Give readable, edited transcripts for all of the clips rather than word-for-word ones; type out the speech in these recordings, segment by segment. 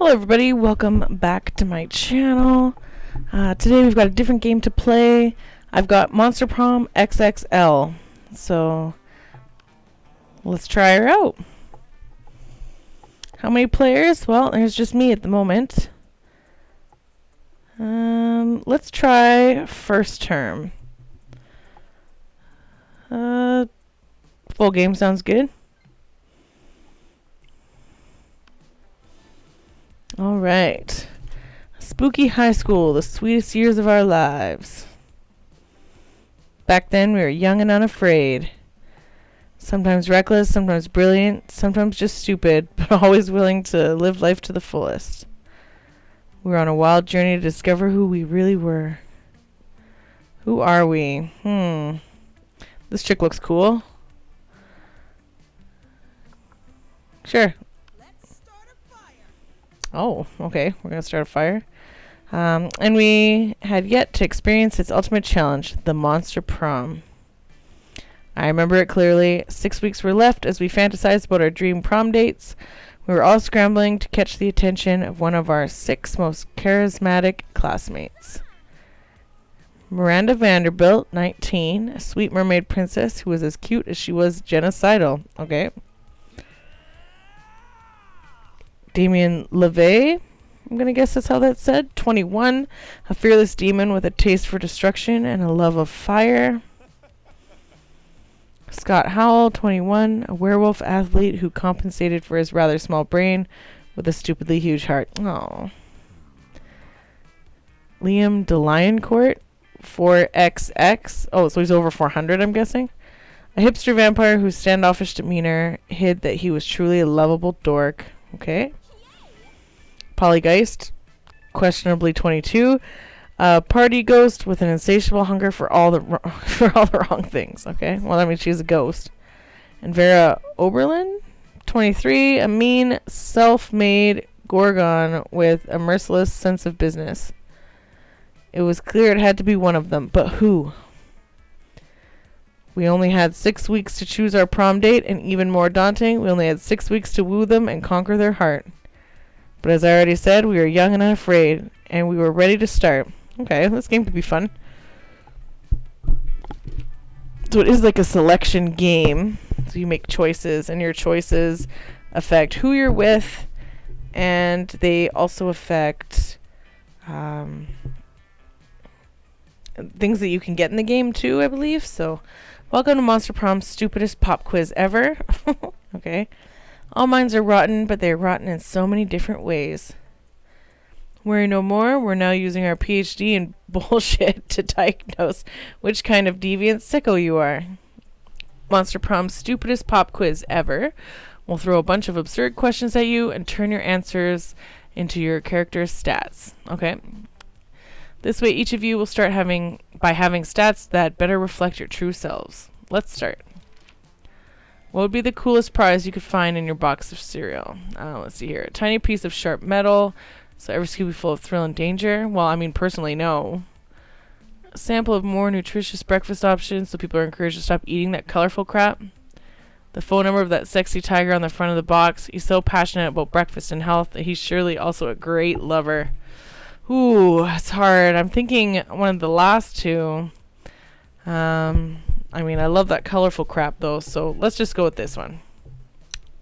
Hello everybody, welcome back to my channel. Today we've got a different game to play. I've got Monster Prom XXL. So let's try her out. How many players? Well, there's just me at the moment. Let's try first term. Full game sounds good. All right. Spooky high school, the sweetest years of our lives. Back then we were young and unafraid. Sometimes reckless, sometimes brilliant, sometimes just stupid, but always willing to live life to the fullest. We were on a wild journey to discover who we really were. Who are we? This chick looks cool. Sure. Oh, okay. We're going to start a fire. And we had yet to experience its ultimate challenge, the Monster Prom. I remember it clearly. 6 weeks were left as we fantasized about our dream prom dates. We were all scrambling to catch the attention of one of our 6 most charismatic classmates. Miranda Vanderbilt, 19, a sweet mermaid princess who was as cute as she was genocidal. Okay. Damien LeVay, I'm going to guess that's how that's said. 21, a fearless demon with a taste for destruction and a love of fire. Scott Howell, 21, a werewolf athlete who compensated for his rather small brain with a stupidly huge heart. Oh. Liam DeLioncourt, 4XX. Oh, so he's over 400, I'm guessing. A hipster vampire whose standoffish demeanor hid that he was truly a lovable dork. Okay. Polygeist, questionably 22, a party ghost with an insatiable hunger for all the wrong things. Okay, well, that means she's a ghost. And Vera Oberlin, 23, a mean, self-made gorgon with a merciless sense of business. It was clear it had to be one of them, but who? We only had 6 weeks to choose our prom date, and even more daunting, we only had 6 weeks to woo them and conquer their heart. But as I already said, we were young and unafraid, and we were ready to start. Okay, this game could be fun. So it is like a selection game. So you make choices, and your choices affect who you're with, and they also affect things that you can get in the game too, I believe. So welcome to Monster Prom's stupidest pop quiz ever. Okay. All minds are rotten, but they are rotten in so many different ways. Worry no more. We're now using our PhD in bullshit to diagnose which kind of deviant sicko you are. Monster Prom's stupidest pop quiz ever. We'll throw a bunch of absurd questions at you and turn your answers into your character's stats. Okay? This way, each of you will start by having stats that better reflect your true selves. Let's start. What would be the coolest prize you could find in your box of cereal? Let's see here. A tiny piece of sharp metal. So every scoop be full of thrill and danger? Well, I mean, personally, no. A sample of more nutritious breakfast options so people are encouraged to stop eating that colorful crap. The phone number of that sexy tiger on the front of the box. He's so passionate about breakfast and health that he's surely also a great lover. Ooh, it's hard. I'm thinking one of the last two. I mean, I love that colorful crap, though, so let's just go with this one.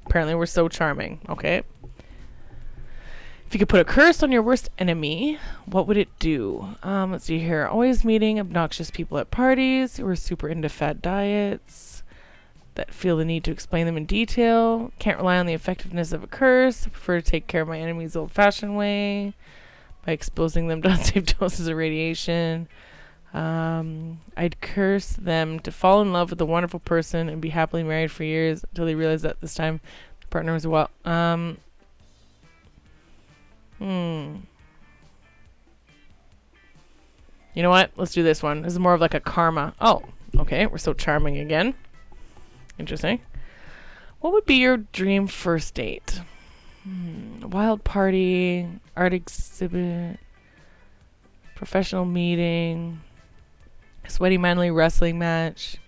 Apparently, we're so charming. Okay. If you could put a curse on your worst enemy, what would it do? Let's see here. Always meeting obnoxious people at parties who are super into fad diets that feel the need to explain them in detail. Can't rely on the effectiveness of a curse. I prefer to take care of my enemies the old-fashioned way by exposing them to unsafe doses of radiation. I'd curse them to fall in love with a wonderful person and be happily married for years until they realize that this time the partner was You know what? Let's do this one. This is more of like a karma. Oh, okay. We're so charming again. Interesting. What would be your dream first date? Wild party, art exhibit, professional meeting, sweaty manly wrestling match,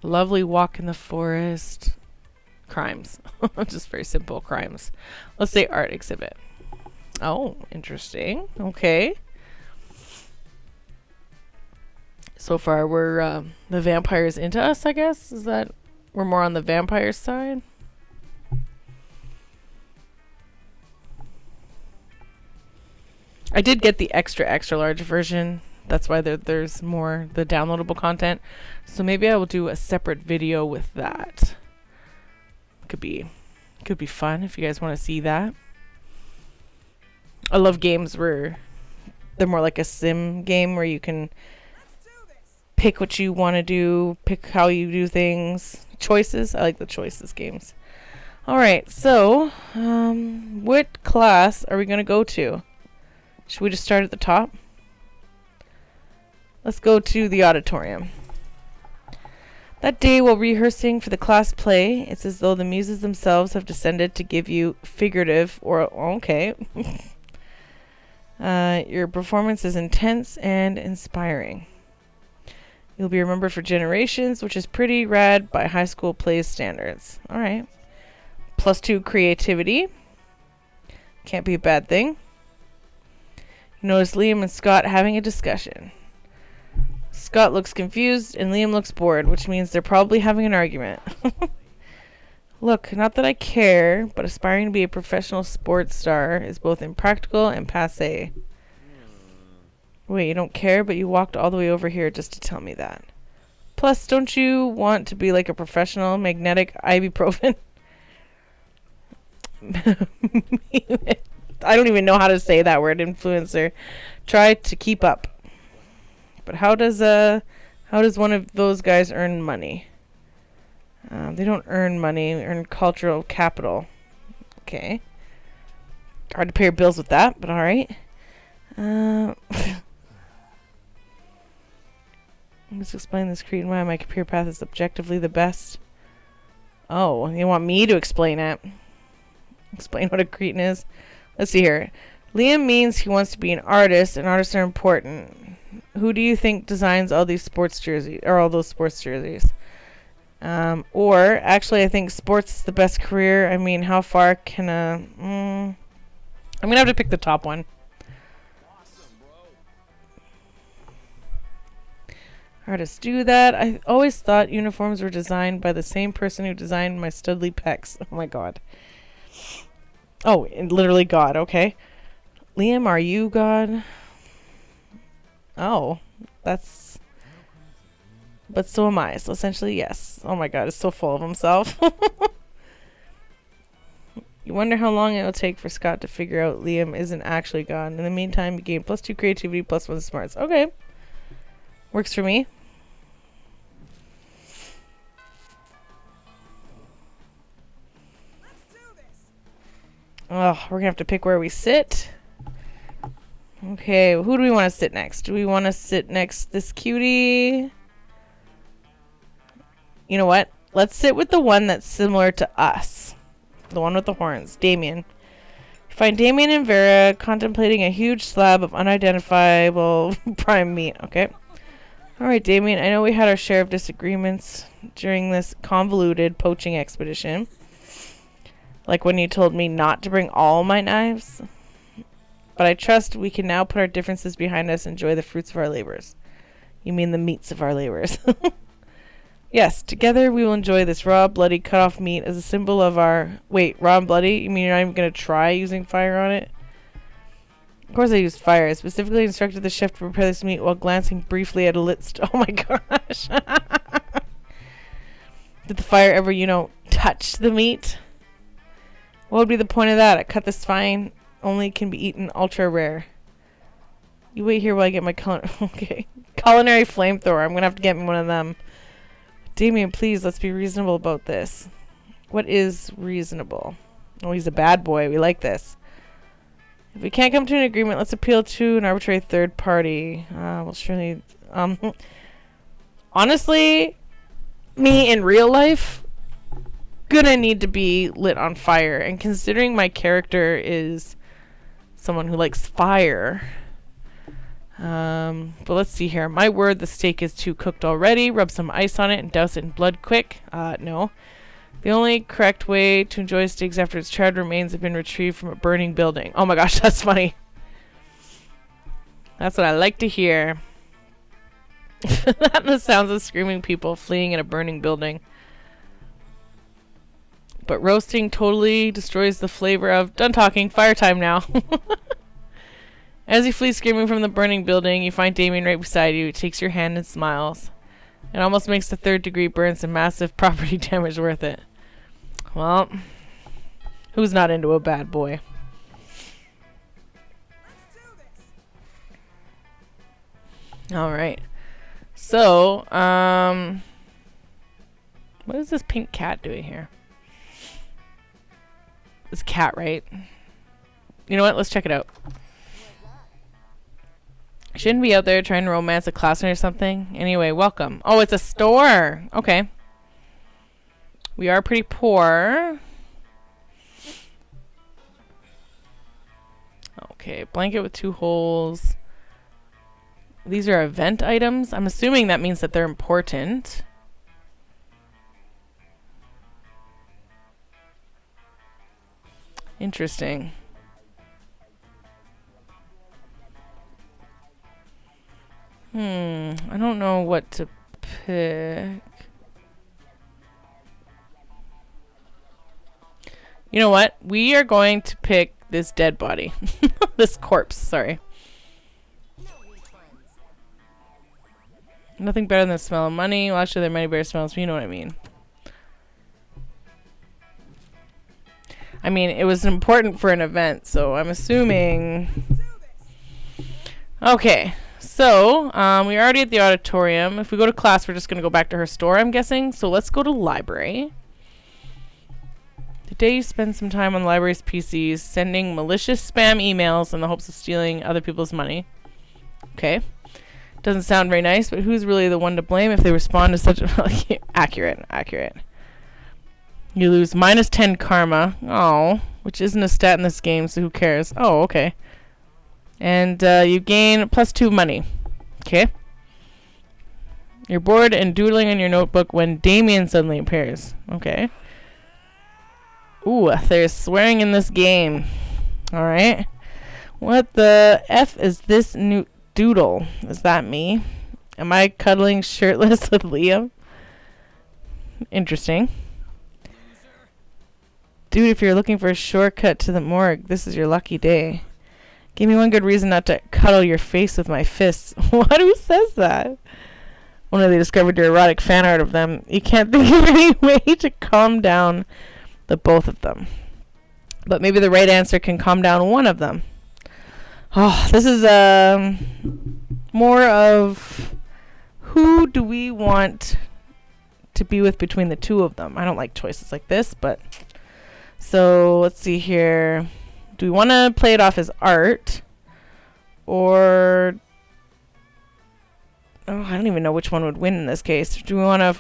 lovely walk in the crimes. Just very simple crimes. Let's say art exhibit. Oh, interesting. Okay. So far, we're the vampires into us, I guess? Is that we're more on the vampire side? I did get the extra large version. That's why there's more the downloadable content. So maybe I will do a separate video with that. Could be fun if you guys want to see that. I love games where they're more like a sim game where you can pick what you want to do, pick how you do things. Choices. I like the choices games. Alright, so what class are we going to go to? Should we just start at the top? Let's go to the auditorium. That day while rehearsing for the class play, it's as though the muses themselves have descended to give you figurative or... Okay. Your performance is intense and inspiring. You'll be remembered for generations, which is pretty rad by high school plays standards. Alright. +2 creativity. Can't be a bad thing. You notice Liam and Scott having a discussion. Scott looks confused and Liam looks bored, which means they're probably having an argument. Look, not that I care, but aspiring to be a professional sports star is both impractical and passé. Wait, you don't care, but you walked all the way over here just to tell me that. Plus, don't you want to be like a professional magnetic ibuprofen? I don't even know how to say that word, influencer. Try to keep up. But how does one of those guys earn money? They don't earn money, they earn cultural capital. Okay. Hard to pay your bills with that, but alright. Let's explain this creed and why my career path is objectively the best. Oh, you want me to explain it? Explain what a cretin is? Let's see here. Liam means he wants to be an artist, and artists are important. Who do you think designs all these sports jerseys, or all those sports jerseys? Or, actually, I think sports is the best career. I mean, how far can I'm going to have to pick the top one. Awesome, bro. Artists do that. I always thought uniforms were designed by the same person who designed my studly pecs. Oh, my God. Oh, literally God. Okay. Liam, are you God? Oh, that's... But so am I. So essentially, yes. Oh my God, it's so full of himself. You wonder how long it will take for Scott to figure out Liam isn't actually God. In the meantime, you gain +2 creativity, +1 smarts. Okay. Works for me. Oh, we're going to have to pick where we sit. Okay, who do we want to sit next? Do we want to sit next this cutie? You know what? Let's sit with the one that's similar to us. The one with the horns. Damien. You find Damien and Vera contemplating a huge slab of unidentifiable prime meat. Okay. Alright, Damien. I know we had our share of disagreements during this convoluted poaching expedition. Like when you told me not to bring all my knives. But I trust we can now put our differences behind us and enjoy the fruits of our labors. You mean the meats of our labors. Yes, together we will enjoy this raw, bloody, cut-off meat as a symbol of our... Wait, raw and bloody? You mean you're not even going to try using fire on it? Of course I used fire. I specifically instructed the chef to prepare this meat while glancing briefly at a lit... Oh my gosh. Did the fire ever, touch the meat? What would be the point of that? I cut this fine... Only can be eaten ultra rare. You wait here while I get my okay. Culinary flamethrower. I'm going to have to get me one of them. Damien, please, let's be reasonable about this. What is reasonable? Oh, he's a bad boy. We like this. If we can't come to an agreement, let's appeal to an arbitrary third party. Well, surely... honestly, me in real life, gonna need to be lit on fire. And considering my character is someone who likes fire... but let's see here. My word, the steak is too cooked already. Rub some ice on it and douse it in blood quick. No. The only correct way to enjoy steaks after its charred remains have been retrieved from a burning building. Oh my gosh, that's funny. That's what I like to hear. The sounds of screaming people fleeing in a burning building. But roasting totally destroys the flavor of... Done talking. Fire time now. As you flee screaming from the burning building, you find Damien right beside you. He takes your hand and smiles. It almost makes the third-degree burns and massive property damage worth it. Well, who's not into a bad boy? Alright. So, what is this pink cat doing here? It's a cat, right? You know what? Let's check it out. Shouldn't be out there trying to romance a classmate or something. Anyway, welcome. Oh, it's a store. Okay. We are pretty poor. Okay, blanket with 2 holes. These are event items. I'm assuming that means that they're important. Interesting. I don't know what to pick. You know what? We are going to pick this dead body. This corpse, sorry. Nothing better than the smell of money. Well, actually, there are many better smells, but you know what I mean. I mean, it was important for an event, so I'm assuming... Okay, so, we're already at the auditorium. If we go to class, we're just going to go back to her store, I'm guessing. So let's go to library. Today you spend some time on the library's PCs, sending malicious spam emails in the hopes of stealing other people's money. Okay. Doesn't sound very nice, but who's really the one to blame if they respond to such a... Accurate. You lose -10 karma. Oh, which isn't a stat in this game, so who cares? Oh, okay. And you gain +2 money. Okay. You're bored and doodling in your notebook when Damien suddenly appears. Okay. Ooh, there's swearing in this game. Alright. What the F is this new doodle? Is that me? Am I cuddling shirtless with Liam? Interesting. Dude, if you're looking for a shortcut to the morgue, this is your lucky day. Give me one good reason not to cuddle your face with my fists. What? Who says that? When they discovered your erotic fan art of them, you can't think of any way to calm down the both of them. But maybe the right answer can calm down one of them. Oh, this is more of who do we want to be with between the two of them. I don't like choices like this, but so let's see here. Do we want to play it off as art or I don't even know which one would win in this case. Do we want to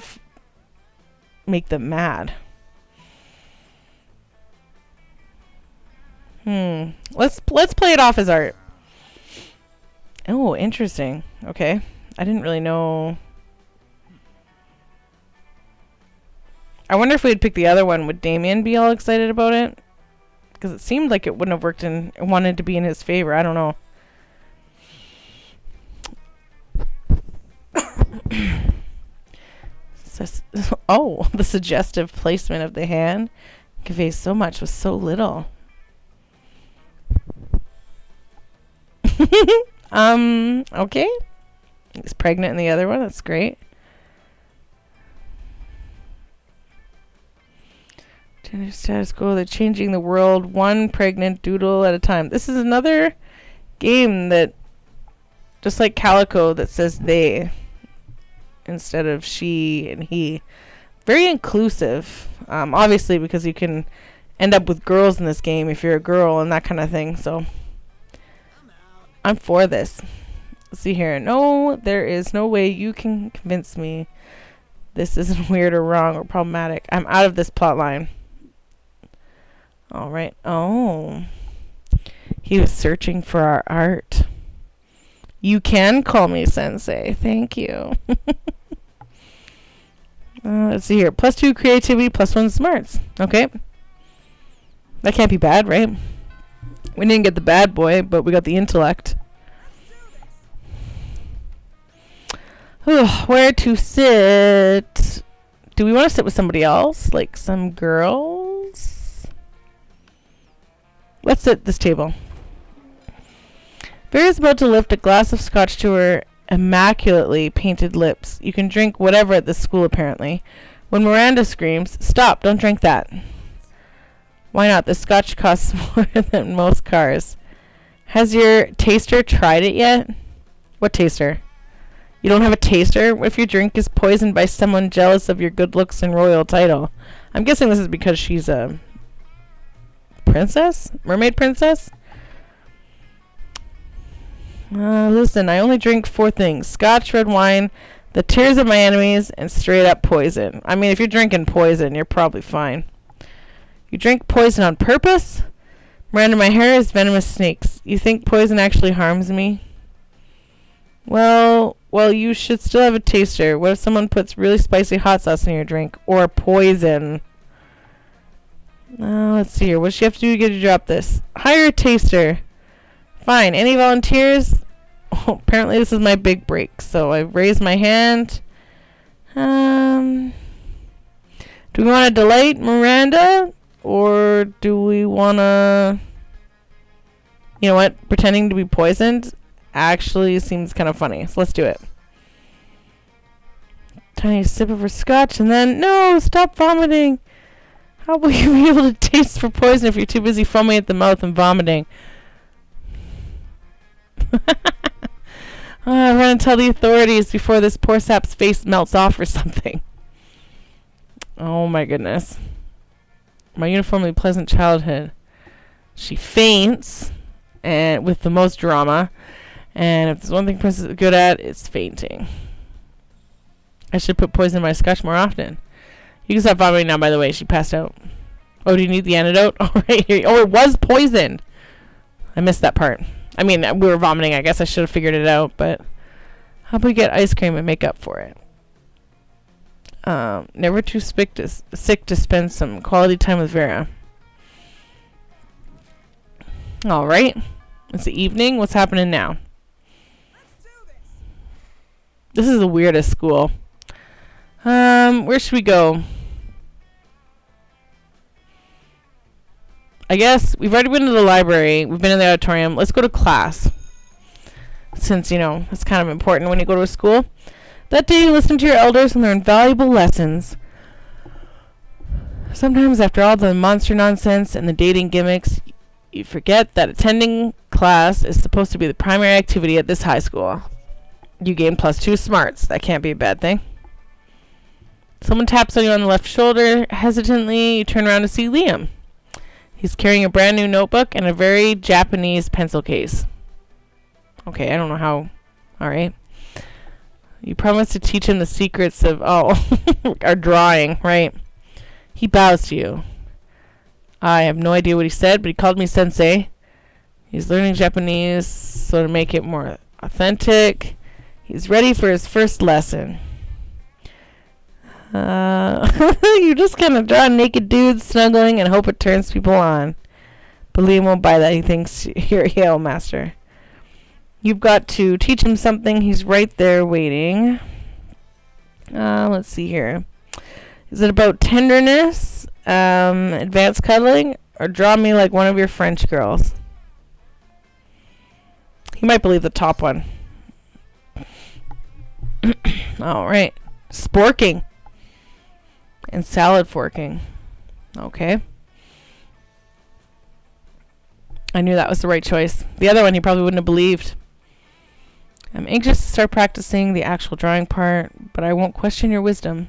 make them mad? Let's play it off as art. Oh, interesting. Okay. I didn't really know. I wonder if we'd pick the other one. Would Damien be all excited about it? Because it seemed like it wouldn't have worked and wanted to be in his favor. I don't know. Oh, the suggestive placement of the hand conveys so much with so little. Okay. He's pregnant in the other one. That's great. Change status quo. They're changing the world one pregnant doodle at a time. This is another game that, just like Calico, that says they instead of she and he. Very inclusive. Obviously, because you can end up with girls in this game if you're a girl and that kind of thing. So I'm for this. Let's see here. No, there is no way you can convince me this isn't weird or wrong or problematic. I'm out of this plot line. All right. Oh. He was searching for our art. You can call me Sensei. Thank you. Let's see here. +2 creativity, +1 smarts. Okay. That can't be bad, right? We didn't get the bad boy, but we got the intellect. Where to sit? Do we want to sit with somebody else? Like some girls? Let's sit at this table. Vera's about to lift a glass of scotch to her immaculately painted lips. You can drink whatever at this school, apparently. When Miranda screams, "Stop, don't drink that." Why not? The scotch costs more than most cars. Has your taster tried it yet? What taster? You don't have a taster? What if your drink is poisoned by someone jealous of your good looks and royal title? I'm guessing this is because she's a princess? Mermaid princess? Listen, I only drink 4 things. Scotch, red wine, the tears of my enemies, and straight up poison. I mean, if you're drinking poison, you're probably fine. You drink poison on purpose? Miranda, my hair is venomous snakes. You think poison actually harms me? Well, you should still have a taster. What if someone puts really spicy hot sauce in your drink? Or poison? Let's see here. What does she have to do to get you to drop this? Hire a taster. Fine. Any volunteers? Oh, apparently this is my big break. So I raise my hand. Do we want to delight Miranda? Or do we want to... You know what? Pretending to be poisoned actually seems kind of funny. So let's do it. Tiny sip of her scotch and then... No! Stop vomiting! How will you be able to taste for poison if you're too busy foaming at the mouth and vomiting? I'm going to tell the authorities before this poor sap's face melts off or something. Oh my goodness. My uniformly pleasant childhood. She faints, and with the most drama. And if there's one thing Princess is good at, it's fainting. I should put poison in my scotch more often. You can stop vomiting now, by the way. She passed out. Oh, do you need the antidote? Oh, right here. Oh, it was poisoned. I missed that part. I mean, we were vomiting. I guess I should have figured it out, but how about we get ice cream and make up for it? Never too sick to spend some quality time with Vera. All right. It's the evening. What's happening now? This is the weirdest school. Where should we go? I guess we've already been to the library. We've been in the auditorium. Let's go to class. Since, you know, it's kind of important when you go to a school. That day, you listen to your elders and learn valuable lessons. Sometimes, after all the monster nonsense and the dating gimmicks, you forget that attending class is supposed to be the primary activity at this high school. You gain +2 smarts. That can't be a bad thing. Someone taps on you on the left shoulder. Hesitantly, you turn around to see Liam. He's carrying a brand new notebook and a very Japanese pencil case. Okay, I don't know how. All right. You promised to teach him the secrets of, our drawing, right? He bows to you. I have no idea what he said, but he called me sensei. He's learning Japanese, so to make it more authentic, he's ready for his first lesson. You just kind of draw naked dudes snuggling and hope it turns people on. But Liam won't buy that. He thinks you're a Yale master. You've got to teach him something. He's right there waiting. Let's see here. Is it about tenderness, advanced cuddling, or draw me like one of your French girls? He might believe the top one. All right. Sporking. And salad forking. Okay. I knew that was the right choice. The other one he probably wouldn't have believed. I'm anxious to start practicing the actual drawing part, but I won't question your wisdom.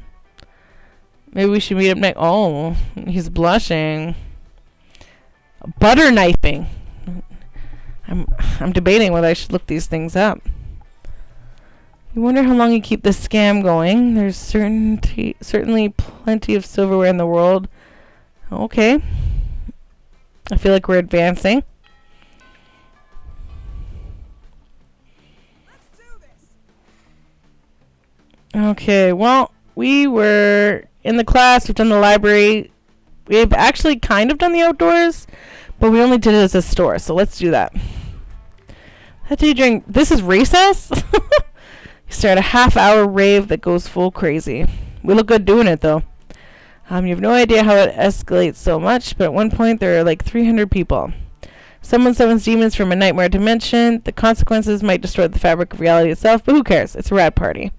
Maybe we should meet up next. Oh, he's blushing. Butter knifing. I'm debating whether I should look these things up. You wonder how long you keep this scam going. There's certainly plenty of silverware in the world. Okay. I feel like we're advancing. Okay, well, We were in the class. We've done the library. We've actually kind of done the outdoors, but we only did it as a store. So let's do that. That day during this is recess. You start a half-hour rave that goes full crazy. We look good doing it though. You have no idea how it escalates so much, but at one point there are like 300 people. Someone summons demons from a nightmare dimension. The consequences might destroy the fabric of reality itself, but who cares? It's a rad party.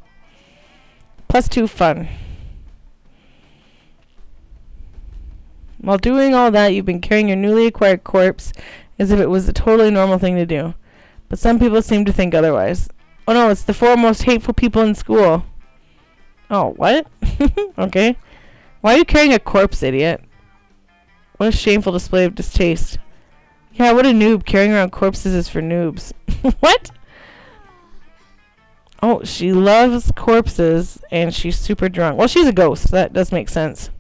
+2 fun. While doing all that, you've been carrying your newly acquired corpse as if it was a totally normal thing to do. But some people seem to think otherwise. Oh no, it's the 4 most hateful people in school. Oh, what? Okay. Why are you carrying a corpse, idiot? What a shameful display of distaste. Yeah, what a noob. Carrying around corpses is for noobs. What? Oh, she loves corpses and she's super drunk. Well, she's a ghost. That does make sense.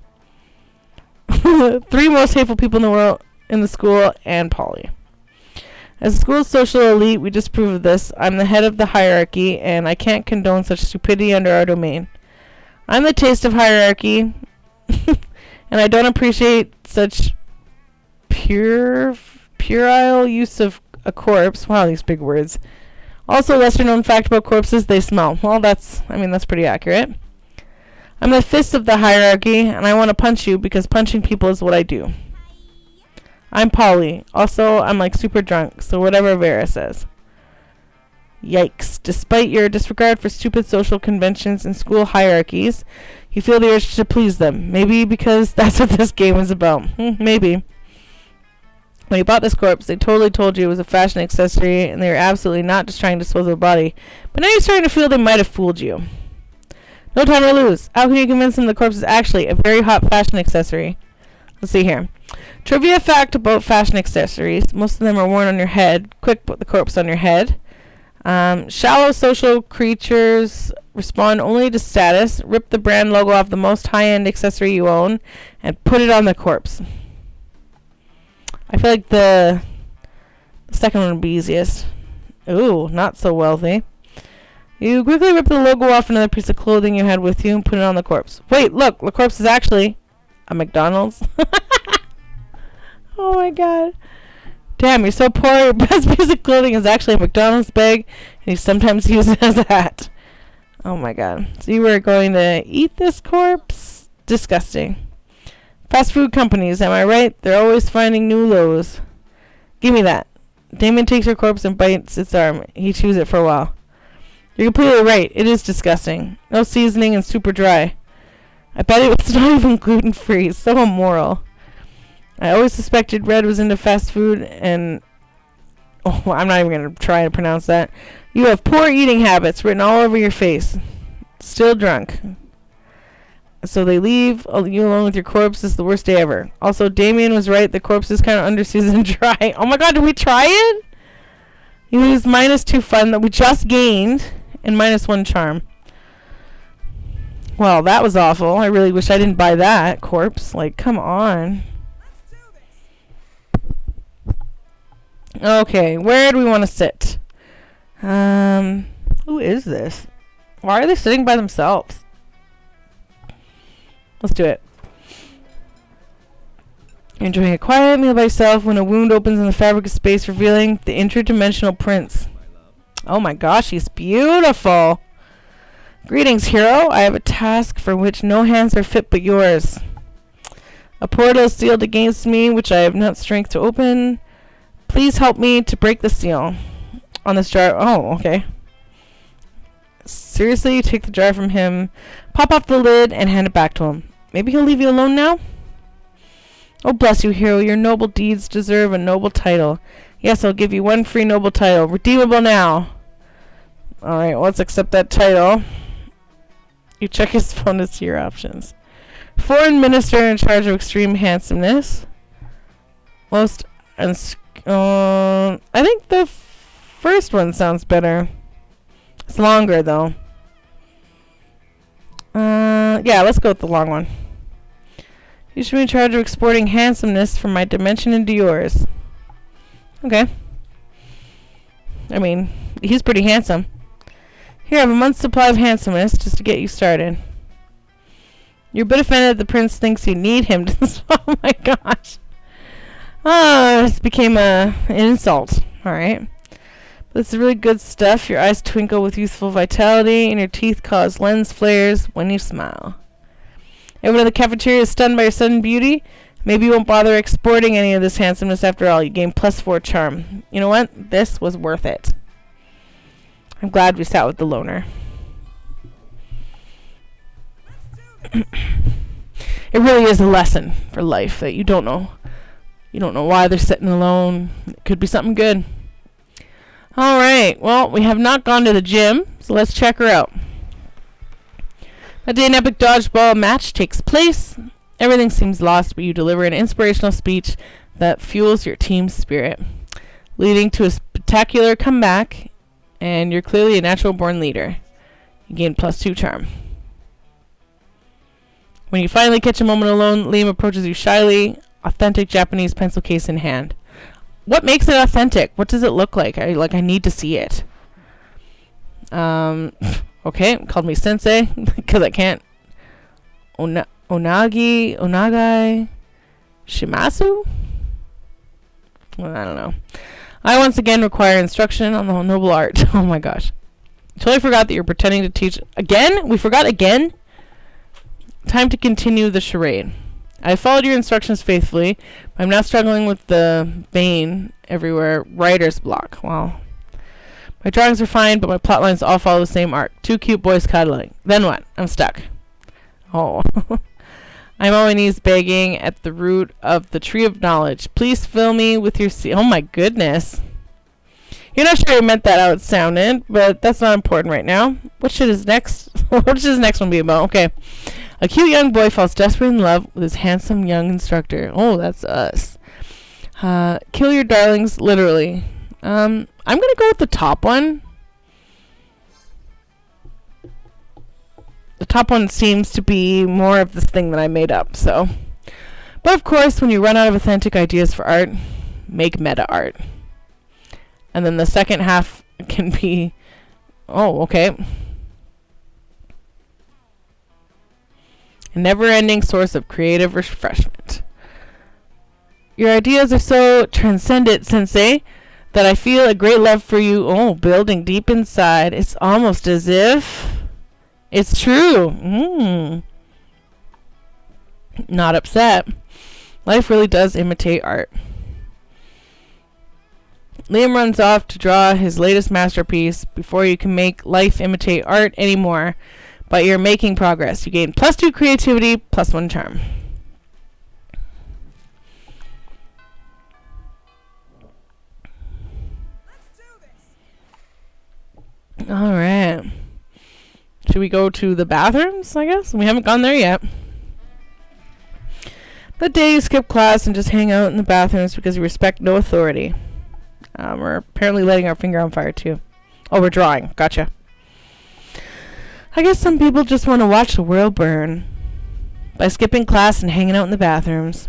3 most hateful people in the world, in the school, and Polly. As a school's social elite, we disapprove of this. I'm the head of the hierarchy, and I can't condone such stupidity under our domain. I'm the taste of hierarchy, and I don't appreciate such puerile use of a corpse. Wow, these big words. Also, lesser known fact about corpses, they smell. Well, that's pretty accurate. I'm the fist of the hierarchy, and I want to punch you because punching people is what I do. I'm Polly. Also, I'm like super drunk, so whatever Vera says. Yikes. Despite your disregard for stupid social conventions and school hierarchies, you feel the urge to please them. Maybe because that's what this game is about. Maybe. When you bought this corpse, they totally told you it was a fashion accessory, and they were absolutely not just trying to dispose of a body. But now you're starting to feel they might have fooled you. No time to lose. How can you convince them the corpse is actually a very hot fashion accessory? Let's see here. Trivia fact about fashion accessories. Most of them are worn on your head. Quick, put the corpse on your head. Shallow social creatures respond only to status. Rip the brand logo off the most high-end accessory you own and put it on the corpse. I feel like the second one would be easiest. Ooh, not so wealthy. You quickly rip the logo off another piece of clothing you had with you and put it on the corpse. Wait, look, the corpse is actually a McDonald's. Oh my god. Damn, you're so poor. Your best piece of clothing is actually a McDonald's bag, and you sometimes use it as a hat. Oh my god. So you were going to eat this corpse? Disgusting. Fast food companies, am I right? They're always finding new lows. Give me that. Damien takes your corpse and bites its arm. He chews it for a while. You're completely right. It is disgusting. No seasoning and super dry. I bet it's not even gluten-free. So immoral. I always suspected Red was into fast food and... Oh, I'm not even going to try to pronounce that. You have poor eating habits written all over your face. Still drunk. So they leave you alone with your corpse. This is the worst day ever. Also, Damien was right. The corpse is kind of underseasoned and dry. Oh my god, did we try it? You lose -2 fun that we just gained and -1 charm. Well, that was awful. I really wish I didn't buy that corpse. Like, come on. Okay, where do we want to sit? Who is this? Why are they sitting by themselves? Let's do it. You're enjoying a quiet meal by yourself when a wound opens in the fabric of space, revealing the interdimensional prince. Oh my gosh, he's beautiful. Greetings, hero. I have a task for which no hands are fit but yours. A portal is sealed against me, which I have not strength to open. Please help me to break the seal on this jar. Oh, okay. Seriously, you take the jar from him, pop off the lid, and hand it back to him. Maybe he'll leave you alone now? Oh, bless you, hero. Your noble deeds deserve a noble title. Yes, I'll give you 1 free noble title. Redeemable now. Alright, let's accept that title. You check his phone to see your options. Foreign minister in charge of extreme handsomeness. Most... I think the first one sounds better. It's longer, though. Yeah, let's go with the long one. You should be in charge of exporting handsomeness from my dimension into yours. Okay. I mean, he's pretty handsome. Here, I have a month's supply of handsomeness just to get you started. You're a bit offended the prince thinks you need him to... Oh my gosh. Oh, this became an insult. Alright. This is really good stuff. Your eyes twinkle with youthful vitality, and your teeth cause lens flares when you smile. Everyone in the cafeteria is stunned by your sudden beauty. Maybe you won't bother exporting any of this handsomeness after all. You gain +4 charm. You know what? This was worth it. I'm glad we sat with the loner. It really is a lesson for life that you don't know. You don't know why they're sitting alone. It could be something good. Alright, well, we have not gone to the gym, so let's check her out. That day an epic dodgeball match takes place. Everything seems lost, but you deliver an inspirational speech that fuels your team spirit, leading to a spectacular comeback, and you're clearly a natural-born leader. You gain +2 charm. When you finally catch a moment alone, Liam approaches you shyly, authentic Japanese pencil case in hand. What makes it authentic? What does it look like? I need to see it. Okay, called me sensei because I can't. Onagai, Shimasu? Well, I don't know. I once again require instruction on the noble art. Oh my gosh. Totally forgot that you're pretending to teach. Again? We forgot again? Time to continue the charade. I followed your instructions faithfully. I'm now struggling with the bane everywhere. Writer's block. Wow. My drawings are fine, but my plot lines all follow the same arc. Two cute boys cuddling. Then what? I'm stuck. Oh. I'm on my knees begging at the root of the tree of knowledge. Please fill me with your oh my goodness. You're not sure you meant that how it sounded, but that's not important right now. What should his next what should his next one be about? Okay. A cute young boy falls desperately in love with his handsome young instructor. Oh, that's us. Kill your darlings, literally. I'm gonna go with the top one. The top one seems to be more of this thing that I made up, so. But of course, when you run out of authentic ideas for art, make meta art. And then the second half can be, oh, okay. A never-ending source of creative refreshment. Your ideas are so transcendent, Sensei, that I feel a great love for you. Oh, building deep inside. It's almost as if it's true. Not upset. Life really does imitate art. Liam runs off to draw his latest masterpiece before you can make life imitate art anymore. But you're making progress. You gain +2 creativity, +1 charm. Alright. Should we go to the bathrooms, I guess? We haven't gone there yet. The day you skip class and just hang out in the bathrooms because you respect no authority. We're apparently letting our finger on fire, too. Oh, we're drawing. Gotcha. I guess some people just want to watch the world burn. By skipping class and hanging out in the bathrooms.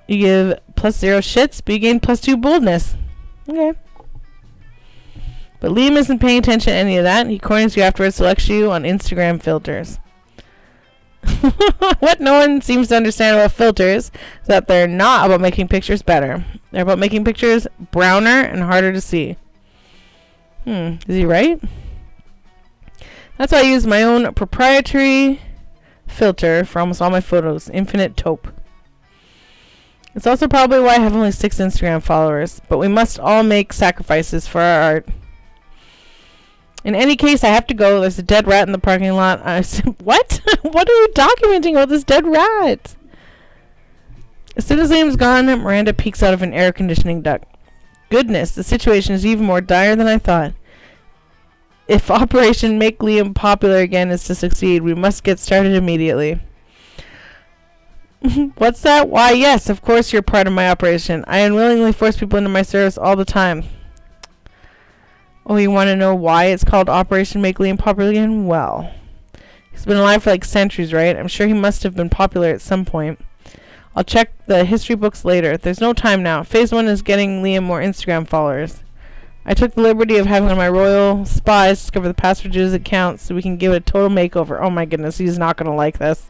You give +0 shits, but you gain +2 boldness. Okay. But Liam isn't paying attention to any of that. He corners you afterwards, selects you on Instagram filters. What no one seems to understand about filters is that they're not about making pictures better. They're about making pictures browner and harder to see. Is he right? That's why I use my own proprietary filter for almost all my photos, Infinite Taupe. It's also probably why I have only 6 Instagram followers, but we must all make sacrifices for our art. In any case, I have to go. There's a dead rat in the parking lot. What? What are you documenting about this dead rat? As soon as Liam's gone, Miranda peeks out of an air conditioning duct. Goodness, the situation is even more dire than I thought. If Operation Make Liam Popular again is to succeed, we must get started immediately. What's that? Why, yes, of course you're part of my operation. I unwillingly force people into my service all the time. Oh, you want to know why it's called Operation Make Liam Popular again? Well, he's been alive for like centuries, right? I'm sure he must have been popular at some point. I'll check the history books later. There's no time now. Phase 1 is getting Liam more Instagram followers. I took the liberty of having one of my royal spies discover the password to his account so we can give it a total makeover. Oh my goodness, he's not going to like this.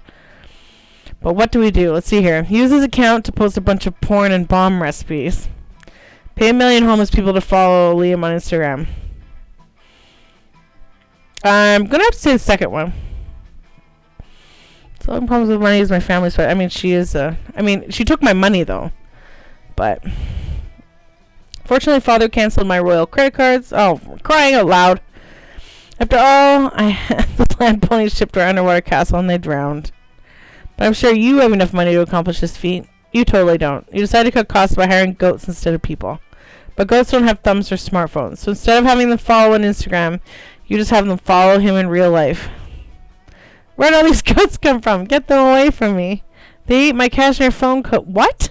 But what do we do? Let's see here. Use his account to post a bunch of porn and bomb recipes. Pay 1 million homeless people to follow Liam on Instagram. I'm going to have to say the second one. Solving problems with money is my family's fight. I mean, she took my money, though. But fortunately, father canceled my royal credit cards. Oh, crying out loud. After all, I had the land ponies shipped to our underwater castle and they drowned. But I'm sure you have enough money to accomplish this feat. You totally don't. You decided to cut costs by hiring goats instead of people. But goats don't have thumbs or smartphones. So instead of having them follow on Instagram, you just have them follow him in real life. Where'd all these goats come from? Get them away from me. They ate my cashmere phone coat. What?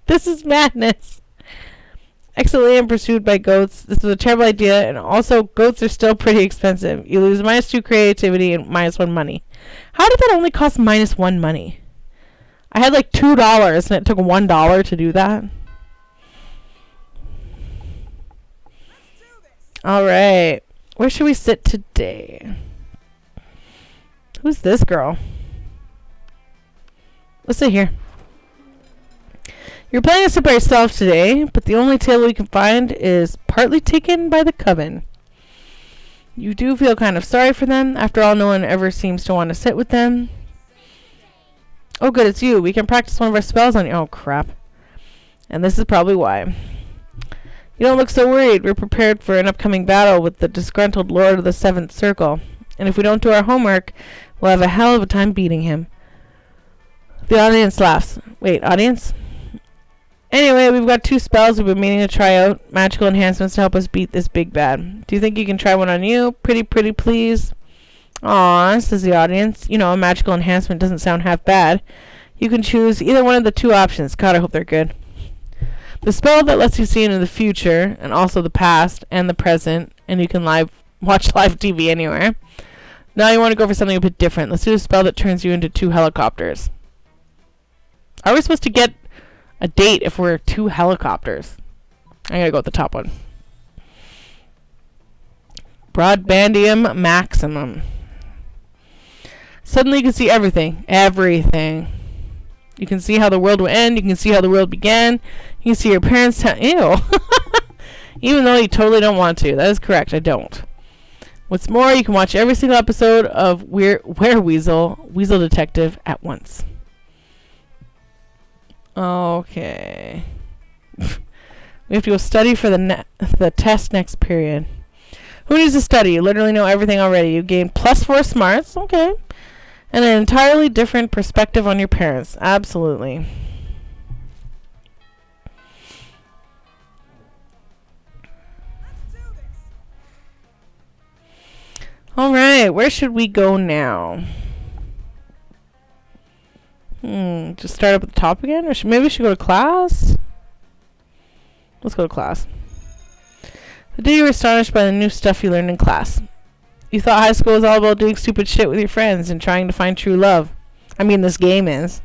This is madness. Excellently pursued by goats. This is a terrible idea, and also goats are still pretty expensive. You lose -2 creativity and -1 money. How did that only cost -1 money? I had like $2 and it took $1 to do that. Alright. Where should we sit today? Who's this girl? Let's sit here. You're planning to sit by yourself today, but the only table we can find is partly taken by the coven. You do feel kind of sorry for them. After all, no one ever seems to want to sit with them. Oh, good, it's you. We can practice one of our spells on you. Oh, crap. And this is probably why. You don't look so worried. We're prepared for an upcoming battle with the disgruntled Lord of the Seventh Circle. And if we don't do our homework, we'll have a hell of a time beating him. The audience laughs. Wait, audience? Anyway, we've got 2 spells we've been meaning to try out. Magical enhancements to help us beat this big bad. Do you think you can try one on you? Pretty please. Aw, says the audience. You know, a magical enhancement doesn't sound half bad. You can choose either one of the 2 options. God, I hope they're good. The spell that lets you see into the future, and also the past, and the present, and you can watch live TV anywhere. Now you want to go for something a bit different. Let's do a spell that turns you into 2 helicopters. Are we supposed to get a date if we're 2 helicopters? I'm going to go with the top one. Broadbandium maximum. Suddenly you can see everything. Everything. You can see how the world will end. You can see how the world began. You can see your parents' ew. Even though you totally don't want to. That is correct. I don't. What's more, you can watch every single episode of Weasel Detective at once. Okay. We have to go study for the test next period. Who needs to study? You literally know everything already. You gain +4 smarts. Okay. And an entirely different perspective on your parents. Absolutely. Alright, where should we go now? Just start up at the top again? Or maybe we should go to class? Let's go to class. The day you were astonished by the new stuff you learned in class. You thought high school was all about doing stupid shit with your friends and trying to find true love. I mean, this game is.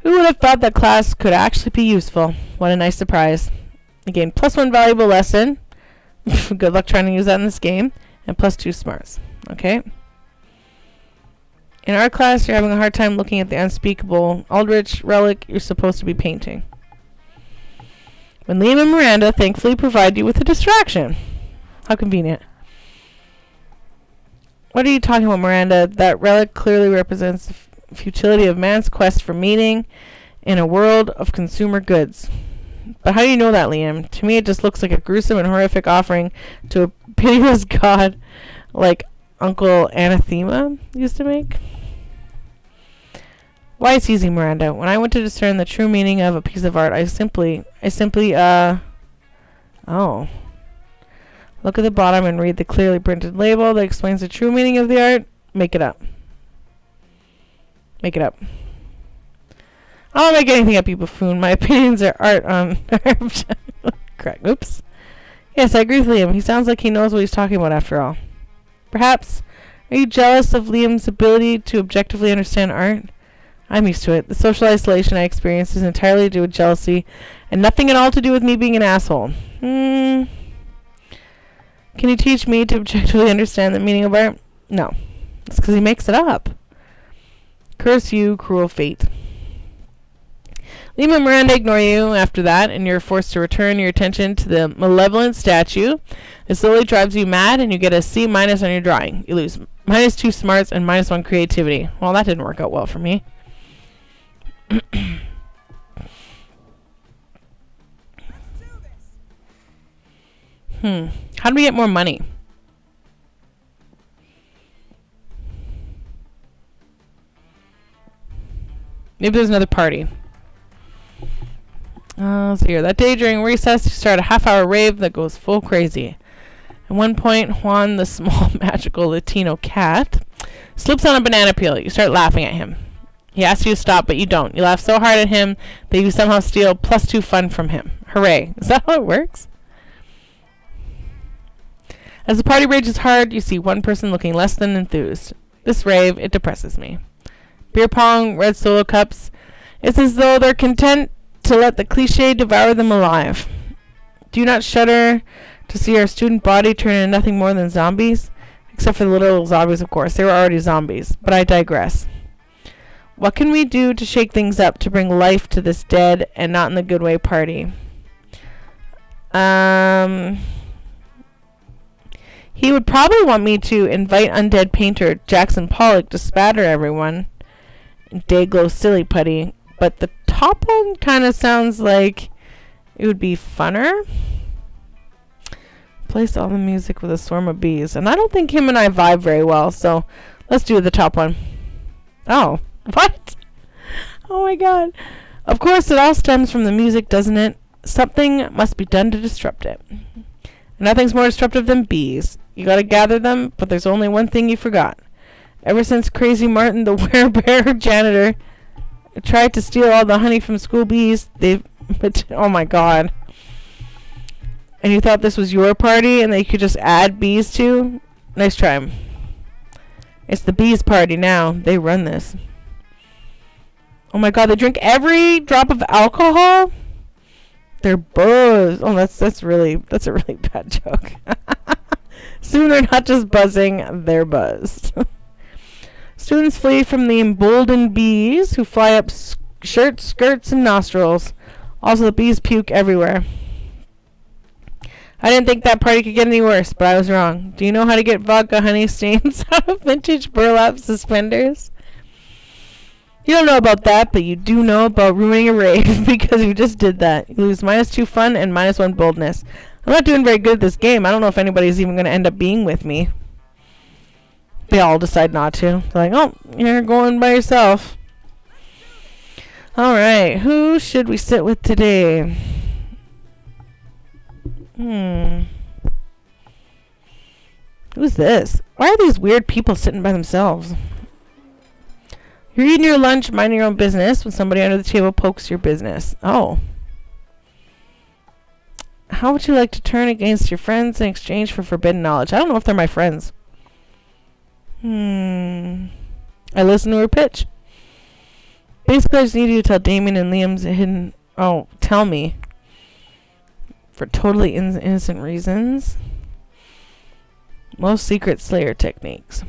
Who would have thought that class could actually be useful? What a nice surprise. You gained +1 valuable lesson. Good luck trying to use that in this game. And +2 smarts. Okay? In our class, you're having a hard time looking at the unspeakable Aldrich relic you're supposed to be painting. When Liam and Miranda thankfully provide you with a distraction. How convenient. What are you talking about, Miranda? That relic clearly represents the futility of man's quest for meaning in a world of consumer goods. But how do you know that, Liam? To me, it just looks like a gruesome and horrific offering to a pitiless god like Uncle Anathema used to make. Why, it's easy, Miranda. When I want to discern the true meaning of a piece of art, I simply, oh. Look at the bottom and read the clearly printed label that explains the true meaning of the art. Make it up. Make it up. I don't make anything up, you buffoon. My opinions are art on... Correct. Oops. Yes, I agree with Liam. He sounds like he knows what he's talking about after all. Perhaps. Are you jealous of Liam's ability to objectively understand art? I'm used to it. The social isolation I experience is entirely to do with jealousy and nothing at all to do with me being an asshole. Can you teach me to objectively understand the meaning of art? No. It's because he makes it up. Curse you, cruel fate. Lima and Miranda ignore you after that, and you're forced to return your attention to the malevolent statue. It slowly drives you mad, and you get a C- on your drawing. You lose -2 smarts and -1 creativity. Well, that didn't work out well for me. How do we get more money? Maybe there's another party. Let's see here. That day during recess, you start a half-hour rave that goes full crazy. At one point, Juan, the small magical Latino cat, slips on a banana peel. You start laughing at him. He asks you to stop, but you don't. You laugh so hard at him that you somehow steal +2 fun from him. Hooray. Is that how it works? As the party rages hard, you see one person looking less than enthused. This rave, it depresses me. Beer pong, red solo cups. It's as though they're content to let the cliché devour them alive. Do you not shudder to see our student body turn into nothing more than zombies? Except for the little zombies, of course. They were already zombies. But I digress. What can we do to shake things up, to bring life to this dead and not in the good way party? He would probably want me to invite undead painter Jackson Pollock to spatter everyone. Dayglow silly putty. But the top one kind of sounds like it would be funner. Place all the music with a swarm of bees. And I don't think him and I vibe very well, so let's do the top one. Oh, what? Oh my god. Of course, it all stems from the music, doesn't it? Something must be done to disrupt it. Nothing's more disruptive than bees. You gotta gather them, but there's only one thing you forgot. Ever since Crazy Martin, the werebear janitor, tried to steal all the honey from school bees, oh my god. And you thought this was your party and that you could just add bees to? Nice try. It's the bees' party now. They run this. Oh my god, they drink every drop of alcohol? They're buzzed. Oh, that's a really bad joke. Soon they're not just buzzing, they're buzzed. Students flee from the emboldened bees who fly up shirts, skirts, and nostrils. Also, the bees puke everywhere. I didn't think that party could get any worse, but I was wrong. Do you know how to get vodka honey stains out of vintage burlap suspenders? You don't know about that, but you do know about ruining a rave because you just did that. You lose -2 fun and -1 boldness. I'm not doing very good at this game. I don't know if anybody's even going to end up being with me. They all decide not to. They're like, oh, you're going by yourself. Alright, who should we sit with today? Who's this? Why are these weird people sitting by themselves? You're eating your lunch, minding your own business, when somebody under the table pokes your business. Oh. How would you like to turn against your friends in exchange for forbidden knowledge? I don't know if they're my friends. I listened to her pitch. Basically, I just need you to tell Damien and Liam's hidden... Oh, tell me. For totally innocent reasons. Most secret Slayer techniques.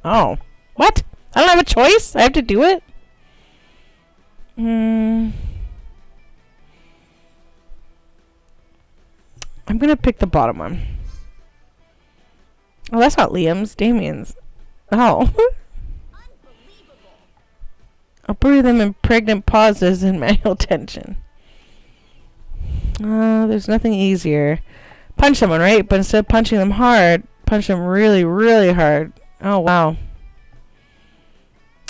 Oh. What? I don't have a choice? I have to do it? I'm gonna pick the bottom one. Oh, that's not Liam's. Damien's. Oh. I'll bury them in pregnant pauses and manual tension. There's nothing easier. Punch someone, right? But instead of punching them hard, punch them really, really hard. Oh, wow.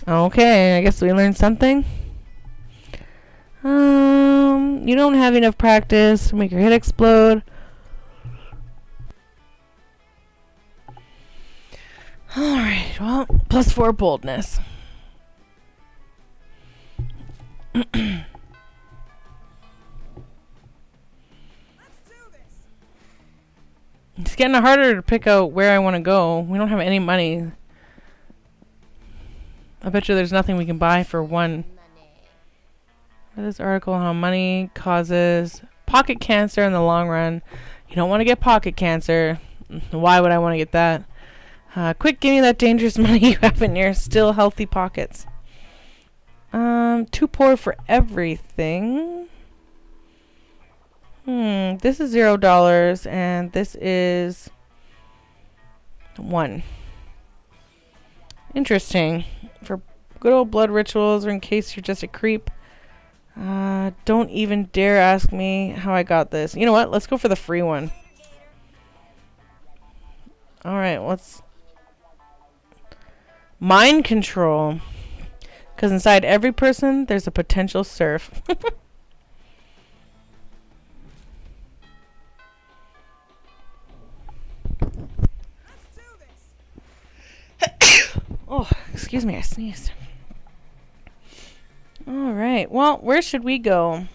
Okay, I guess we learned something. You don't have enough practice to make your head explode. Alright, well, +4 boldness. It's getting harder to pick out where I want to go. We don't have any money. I bet you there's nothing we can buy for one. This article on how money causes pocket cancer in the long run. You don't want to get pocket cancer. Why would I want to get that? Quick, give me that dangerous money you have in your still healthy pockets. Too poor for everything. This is $0 and this is 1. Interesting. For good old blood rituals or in case you're just a creep. Don't even dare ask me how I got this. You know what? Let's go for the free one. Alright, let's... Mind control. Because inside every person, there's a potential serf. Oh, excuse me, I sneezed. Alright, well, where should we go?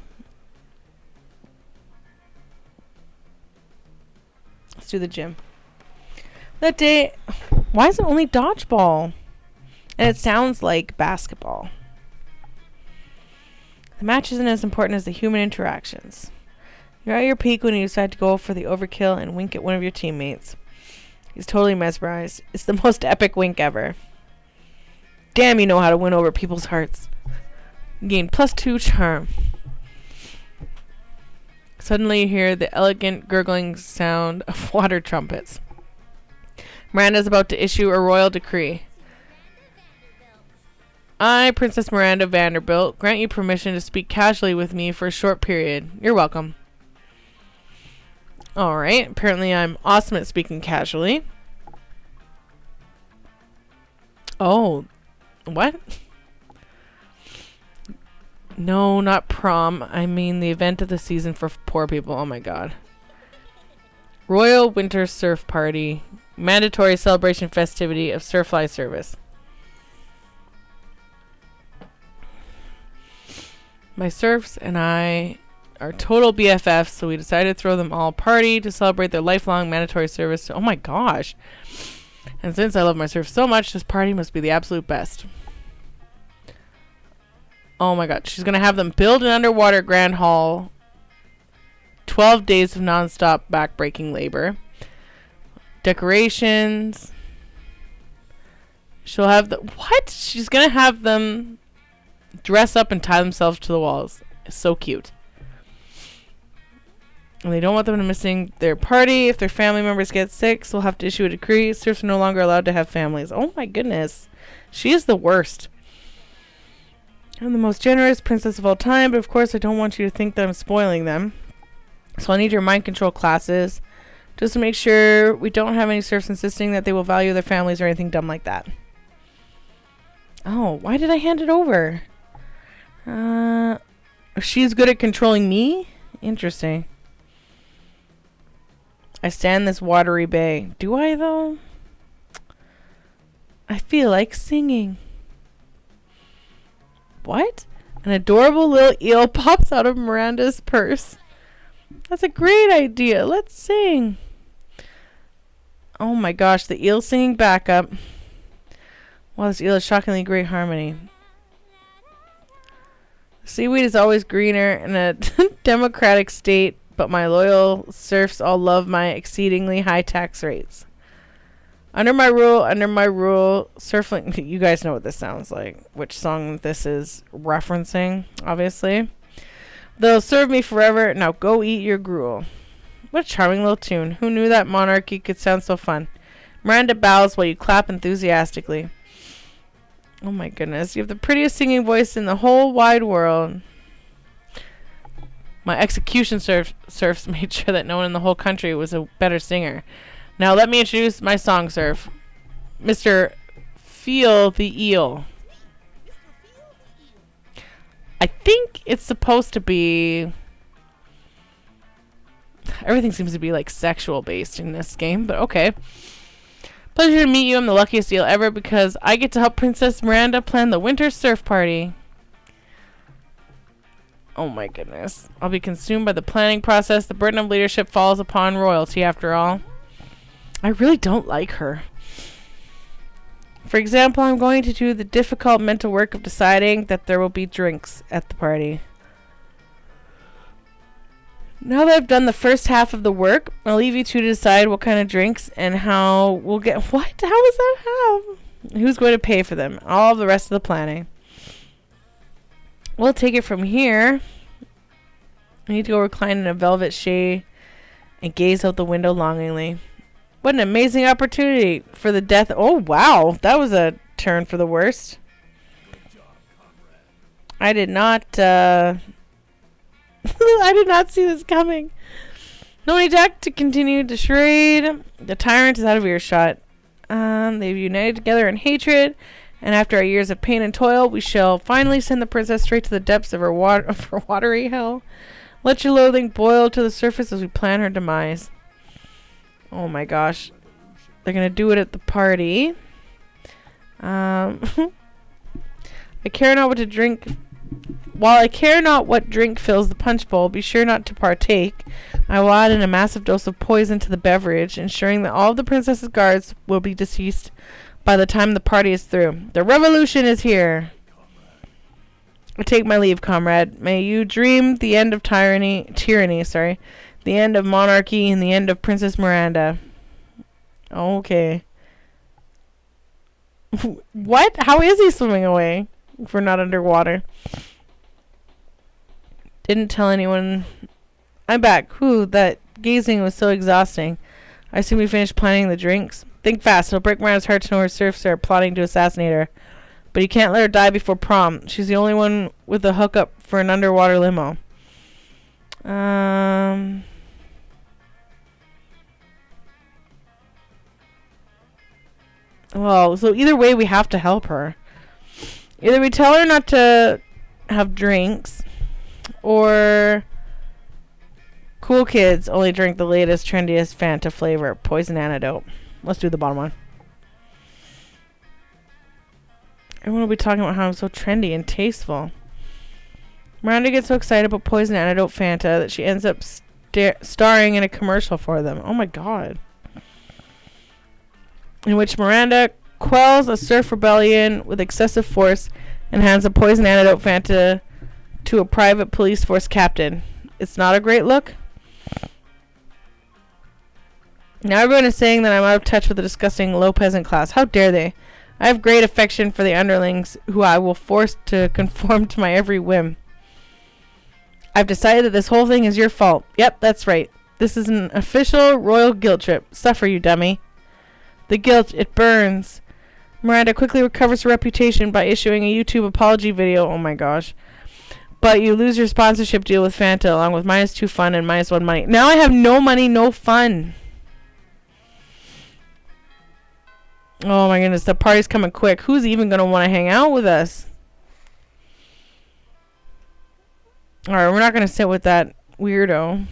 Let's do the gym. That day... Why is it only dodgeball? And it sounds like basketball. The match isn't as important as the human interactions. You're at your peak when you decide to go for the overkill and wink at one of your teammates. He's totally mesmerized. It's the most epic wink ever. Damn, you know how to win over people's hearts. Gain +2 charm. Suddenly you hear the elegant gurgling sound of water trumpets. Miranda's about to issue a royal decree. I, Princess Miranda Vanderbilt, grant you permission to speak casually with me for a short period. You're welcome. Alright, apparently I'm awesome at speaking casually. Oh, what? No, not prom. I mean the event of the season for poor people. Oh my god. Royal Winter Surf Party. Mandatory celebration festivity of surf fly service. My surfs and I are total BFFs, so we decided to throw them all a party to celebrate their lifelong mandatory service. Oh my gosh. And since I love my surf so much, this party must be the absolute best. Oh my god. She's going to have them build an underwater grand hall. 12 days of non-stop back-breaking labor. Decorations. She'll have the... What? She's going to have them dress up and tie themselves to the walls. It's so cute. And they don't want them to missing their party. If their family members get sick, so we'll have to issue a decree. Serfs are no longer allowed to have families. Oh my goodness. She is the worst. I'm the most generous princess of all time, but of course I don't want you to think that I'm spoiling them. So I need your mind control classes just to make sure we don't have any serfs insisting that they will value their families or anything dumb like that. Oh, why did I hand it over? She's good at controlling me? Interesting. I stand this watery bay. Do I, though? I feel like singing. What? An adorable little eel pops out of Miranda's purse. That's a great idea. Let's sing. Oh my gosh, the eel singing backup. Wow, this eel is shockingly great harmony. Seaweed is always greener in a democratic state, but my loyal serfs all love my exceedingly high tax rates. Under my rule, surfing... You guys know what this sounds like. Which song this is referencing, obviously. They'll serve me forever. Now go eat your gruel. What a charming little tune. Who knew that monarchy could sound so fun? Miranda bows while you clap enthusiastically. Oh my goodness. You have the prettiest singing voice in the whole wide world. My execution serfs made sure that no one in the whole country was a better singer. Now let me introduce my song serf. Mr. Feel the Eel. I think it's supposed to be... Everything seems to be like sexual based in this game, but okay. Pleasure to meet you. I'm the luckiest eel ever because I get to help Princess Miranda plan the winter surf party. Oh my goodness. I'll be consumed by the planning process. The burden of leadership falls upon royalty after all. I really don't like her. For example, I'm going to do the difficult mental work of deciding that there will be drinks at the party. Now that I've done the first half of the work, I'll leave you two to decide what kind of drinks and how we'll get... What? How is that how? Who's going to pay for them? All of the rest of the planning. We'll take it from here. I need to go recline in a velvet shade and gaze out the window longingly. What an amazing opportunity for the death. Oh, wow. That was a turn for the worst. I did not, I did not see this coming. No need, Jack, to continue to charade. The tyrant is out of earshot. They've united together in hatred, and after our years of pain and toil, we shall finally send the princess straight to the depths of her watery hell. Let your loathing boil to the surface as we plan her demise. Oh my gosh. They're gonna do it at the party. I care not what to drink. While I care not what drink fills the punch bowl, be sure not to partake. I will add in a massive dose of poison to the beverage, ensuring that all of the princess's guards will be deceased by the time the party is through. The revolution is here. I take my leave, comrade. May you dream the end of tyranny, the end of monarchy, and the end of Princess Miranda. Okay. What? How is he swimming away if we're not underwater? Didn't tell anyone. I'm back. Whew, that gazing was so exhausting. I assume we finished planning the drinks. Think fast. It'll break Miranda's heart to know her serfs are plotting to assassinate her. But you can't let her die before prom. She's the only one with a hookup for an underwater limo. Well, so either way, we have to help her. Either we tell her not to have drinks, or cool kids only drink the latest, trendiest Fanta flavor, poison antidote. Let's do the bottom one. Everyone will be talking about how I'm so trendy and tasteful. Miranda gets so excited about poison antidote Fanta that she ends up starring in a commercial for them. Oh my god. In which Miranda quells a surf rebellion with excessive force and hands a poison antidote Fanta to a private police force captain. It's not a great look. Now everyone is saying that I'm out of touch with the disgusting low peasant class. How dare they? I have great affection for the underlings who I will force to conform to my every whim. I've decided that this whole thing is your fault. Yep, that's right. This is an official royal guilt trip. Suffer, you dummy. The guilt, it burns. Miranda quickly recovers her reputation by issuing a YouTube apology video. Oh my gosh. But you lose your sponsorship deal with Fanta along with -2 fun and -1 money. Now I have no money, no fun. Oh my goodness, the party's coming quick. Who's even going to want to hang out with us? Alright, we're not going to sit with that weirdo.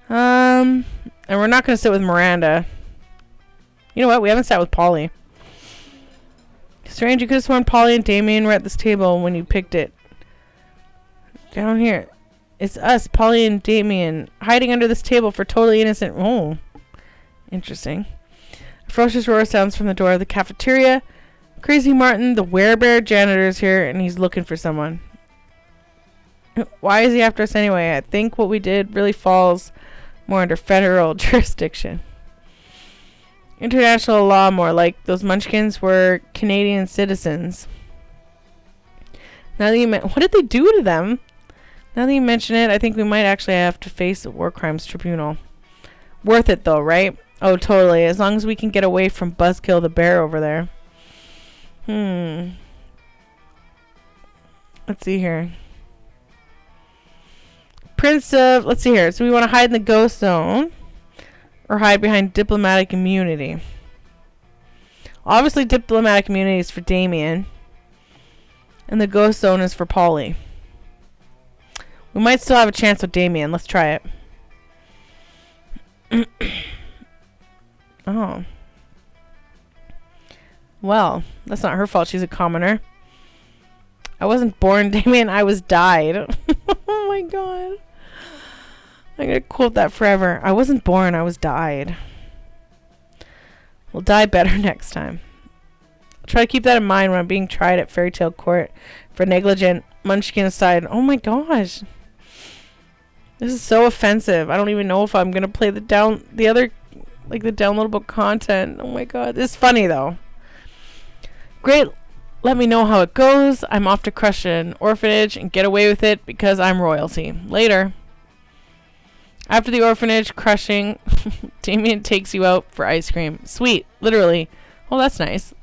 And we're not going to sit with Miranda. You know what? We haven't sat with Polly. Strange, you could have sworn Polly and Damien were at this table when you picked it. Down here. It's us, Polly and Damien, hiding under this table for totally innocent. Oh. Interesting. A ferocious roar sounds from the door of the cafeteria. Crazy Martin, the werebear janitor, is here, and he's looking for someone. Why is he after us anyway? I think what we did really falls more under federal jurisdiction. International law, more like those munchkins were Canadian citizens. Now that you what did they do to them? Now that you mention it, I think we might actually have to face a war crimes tribunal. Worth it though, right? Oh, totally. As long as we can get away from Buzzkill the bear over there. Let's see here. Prince of... Let's see here. So we want to hide in the ghost zone. Or hide behind diplomatic immunity. Obviously, diplomatic immunity is for Damien. And the ghost zone is for Polly. We might still have a chance with Damien. Let's try it. Oh. Well, that's not her fault. She's a commoner. I wasn't born, Damien. I was died. Oh my god. I'm going to quote that forever. I wasn't born. I was died. We'll die better next time. I'll try to keep that in mind when I'm being tried at Fairy Tale Court for negligent munchkin aside. Oh my gosh. This is so offensive. I don't even know if I'm going to play the downloadable content. Oh my god. This is funny though. Great Let me know how it goes. I'm off to crush an orphanage and get away with it because I'm royalty. Later. After the orphanage crushing, Damien takes you out for ice cream. Sweet. Literally. Oh, that's nice.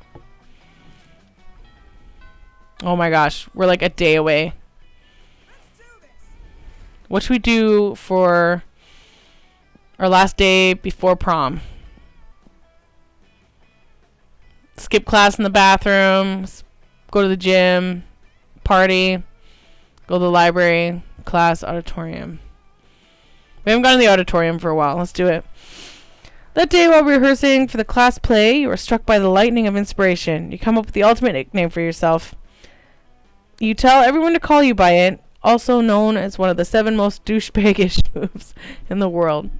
Oh my gosh. We're like a day away. What should we do for our last day before prom? Skip class in the bathrooms. Go to the gym. Party. Go to the library. Class. Auditorium. We haven't gone to the auditorium for a while. Let's do it. That day while rehearsing for the class play, you are struck by the lightning of inspiration. You come up with the ultimate nickname for yourself. You tell everyone to call you by it, also known as one of the 7 most douchebaggish moves in the world.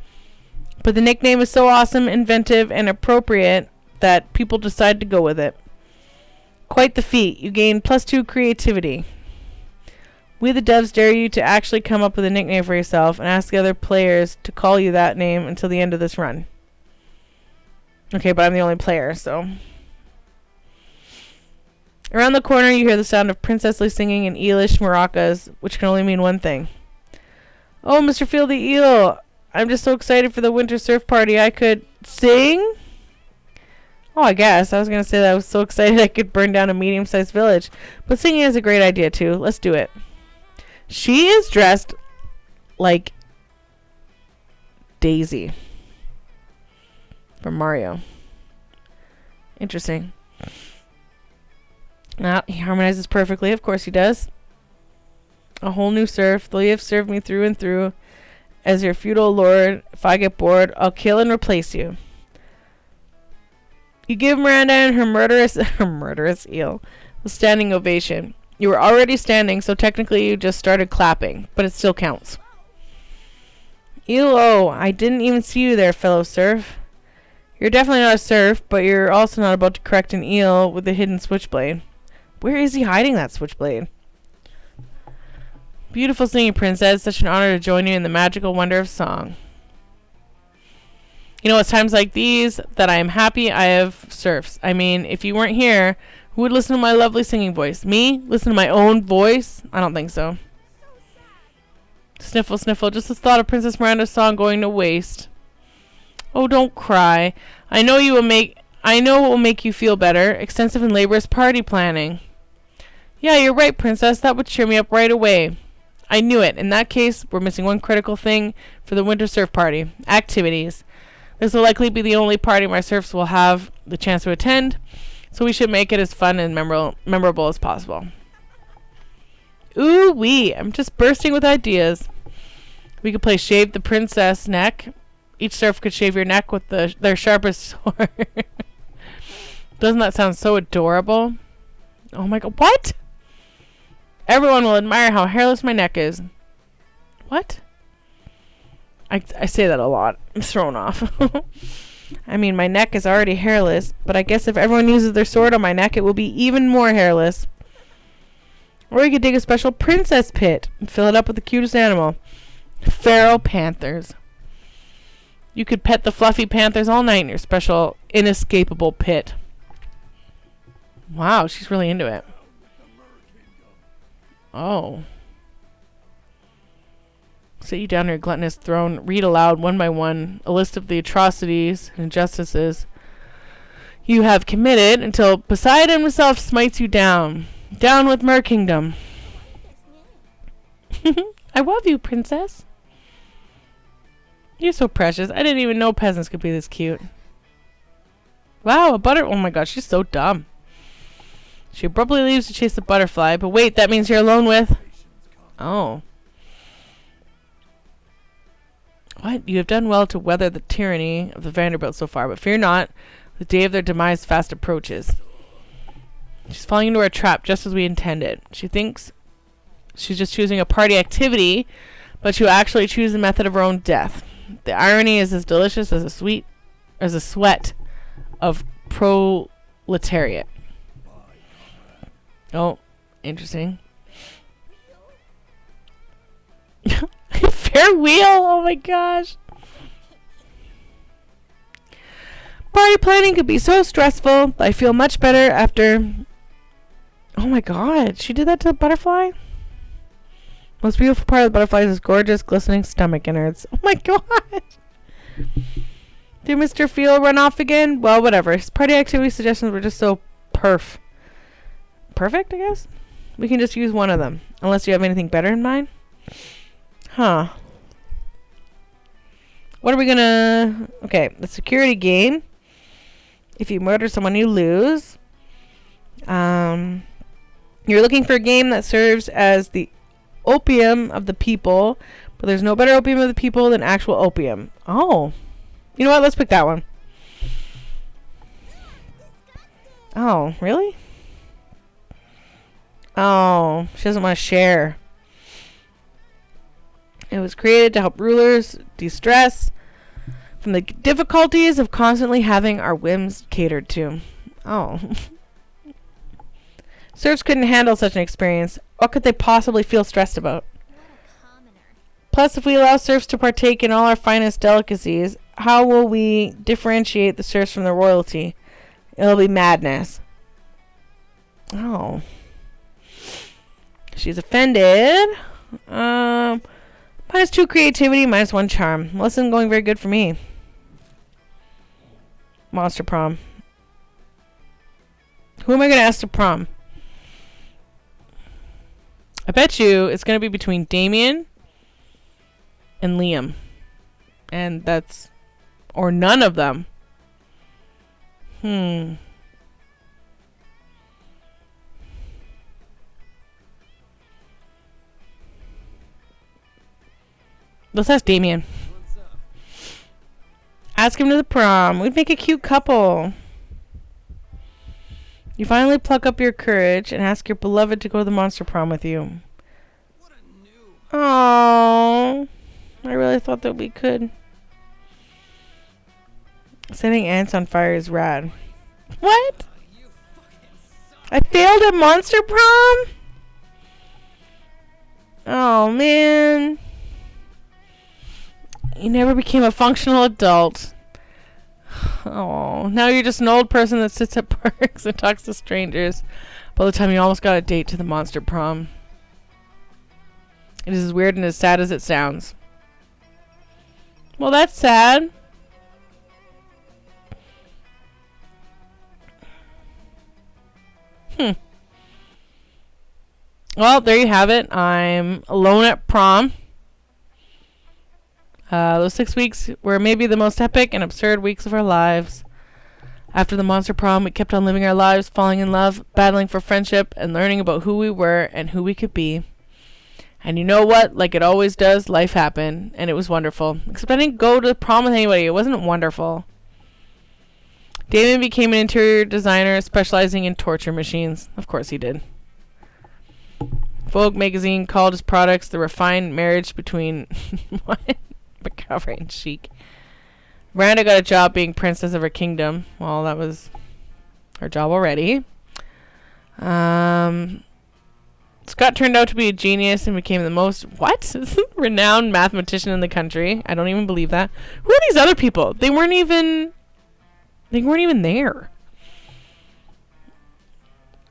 But the nickname is so awesome, inventive, and appropriate that people decide to go with it. Quite the feat. You gain +2 creativity. We the devs dare you to actually come up with a nickname for yourself and ask the other players to call you that name until the end of this run. Okay, but I'm the only player, so. Around the corner, you hear the sound of princessly singing in Eelish maracas, which can only mean one thing. Oh, Mr. Field the Eel, I'm just so excited for the winter surf party. I could sing? Oh, I guess. I was going to say that I was so excited I could burn down a medium-sized village. But singing is a great idea, too. Let's do it. She is dressed like Daisy from Mario. Interesting. Now, he harmonizes perfectly. Of course he does. A whole new surf. Though you have served me through and through as your feudal lord, if I get bored, I'll kill and replace you. You give Miranda and her murderous eel a standing ovation. You were already standing, so technically you just started clapping, but it still counts. Eel, I didn't even see you there, fellow surf. You're definitely not a surf, but you're also not about to correct an eel with a hidden switchblade. Where is he hiding that switchblade? Beautiful singing, princess. Such an honor to join you in the magical wonder of song. You know, it's times like these that I am happy I have surfs. I mean, if you weren't here, who would listen to my lovely singing voice? Me? Listen to my own voice? I don't think so. Sniffle, sniffle. Just the thought of Princess Miranda's song going to waste. Oh, don't cry. I know it will make you feel better. Extensive and laborious party planning. Yeah, you're right, princess. That would cheer me up right away. I knew it. In that case, we're missing one critical thing for the winter surf party. Activities. This will likely be the only party my surfs will have the chance to attend, so we should make it as fun and memorable as possible. Ooh wee, I'm just bursting with ideas. We could play Shave the Princess neck. Each surf could shave your neck with their sharpest sword. Doesn't that sound so adorable? Oh my god, what? Everyone will admire how hairless my neck is. What? I say that a lot. I'm thrown off. I mean, my neck is already hairless, but I guess if everyone uses their sword on my neck, it will be even more hairless. Or you could dig a special princess pit and fill it up with the cutest animal. Feral panthers. You could pet the fluffy panthers all night in your special inescapable pit. Wow, she's really into it. Oh. Sit you down on your gluttonous throne, read aloud one by one a list of the atrocities and injustices you have committed until Poseidon himself smites you down. Down with Mer Kingdom. I love you, princess. You're so precious. I didn't even know peasants could be this cute. Wow, a butter. Oh my gosh, she's so dumb. She abruptly leaves to chase the butterfly, but wait, that means you're alone with... Oh. What? You have done well to weather the tyranny of the Vanderbilt so far, but fear not, the day of their demise fast approaches. She's falling into our trap just as we intended. She thinks she's just choosing a party activity, but she'll actually choose the method of her own death. The irony is as delicious as a sweat of proletariat. Oh, interesting. Farewell! Oh my gosh. Party planning could be so stressful, but I feel much better after Oh my god, she did that to the butterfly? Most beautiful part of the butterfly is its gorgeous, glistening stomach innards. Oh my god! Did Mr. Feel run off again? Well, whatever. His party activity suggestions were just so perfect, I guess? We can just use one of them. Unless you have anything better in mind? Huh. What are we gonna... Okay, the security game. If you murder someone, you lose. You're looking for a game that serves as the opium of the people, but there's no better opium of the people than actual opium. Oh. You know what? Let's pick that one. Oh, really? Oh, she doesn't want to share. It was created to help rulers de-stress from the difficulties of constantly having our whims catered to. Oh. Serfs couldn't handle such an experience. What could they possibly feel stressed about? Plus, if we allow serfs to partake in all our finest delicacies, how will we differentiate the serfs from the royalty? It'll be madness. Oh. She's offended. -2 creativity, -1 charm. Lesson going very good for me. Monster prom. Who am I going to ask to prom? I bet you it's going to be between Damien and Liam. And that's... Or none of them. Let's ask Damien. Ask him to the prom. We'd make a cute couple. You finally pluck up your courage and ask your beloved to go to the monster prom with you. Oh, I really thought that we could. Setting ants on fire is rad. What? I failed at monster prom? Oh, man. You never became a functional adult. Oh, now you're just an old person that sits at parks and talks to strangers. By the time you almost got a date to the monster prom. It is as weird and as sad as it sounds. Well, that's sad. Well, there you have it. I'm alone at prom. Those 6 weeks were maybe the most epic and absurd weeks of our lives. After the monster prom, we kept on living our lives, falling in love, battling for friendship, and learning about who we were and who we could be. And you know what? Like it always does, life happened, and it was wonderful. Except I didn't go to the prom with anybody. It wasn't wonderful. Damon became an interior designer specializing in torture machines. Of course he did. Vogue magazine called his products the refined marriage between... what? Macabre and chic. Miranda got a job being princess of her kingdom. Well, that was her job already. Scott turned out to be a genius and became the most renowned mathematician in the country. I don't even believe that. Who are these other people? They weren't even there.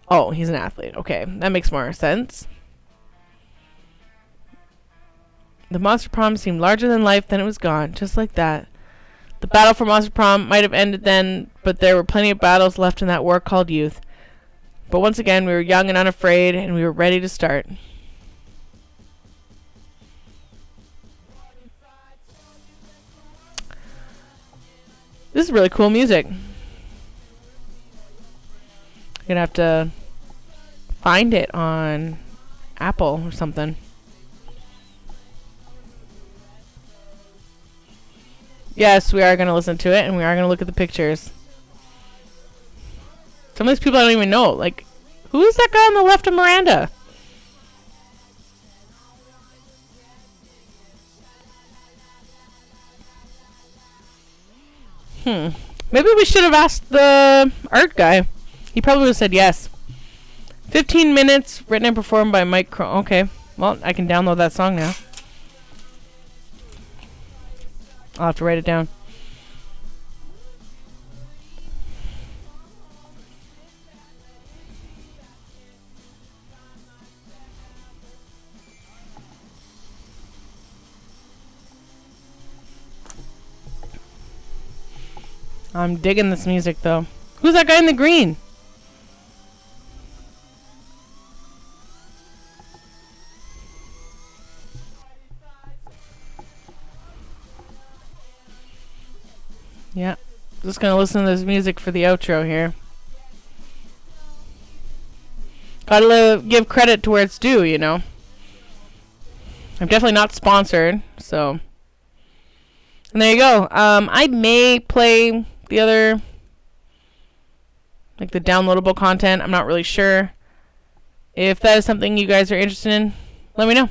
Oh, he's an athlete. Okay, that makes more sense. The monster prom seemed larger than life, then it was gone, just like that. The battle for monster prom might have ended then, but there were plenty of battles left in that war called youth. But once again, we were young and unafraid, and we were ready to start. This is really cool music. I'm gonna have to find it on Apple or something. Yes, we are going to listen to it, and we are going to look at the pictures. Some of these people I don't even know. Like, who is that guy on the left of Miranda? Maybe we should have asked the art guy. He probably would have said yes. 15 Minutes, written and performed by Mike Krol. Okay, well, I can download that song now. I'll have to write it down. I'm digging this music, though. Who's that guy in the green? Yeah. Just gonna listen to this music for the outro here. Gotta give credit to where it's due, you know. I'm definitely not sponsored, so. And there you go. I may play the other, like the downloadable content. I'm not really sure. If that is something you guys are interested in, let me know.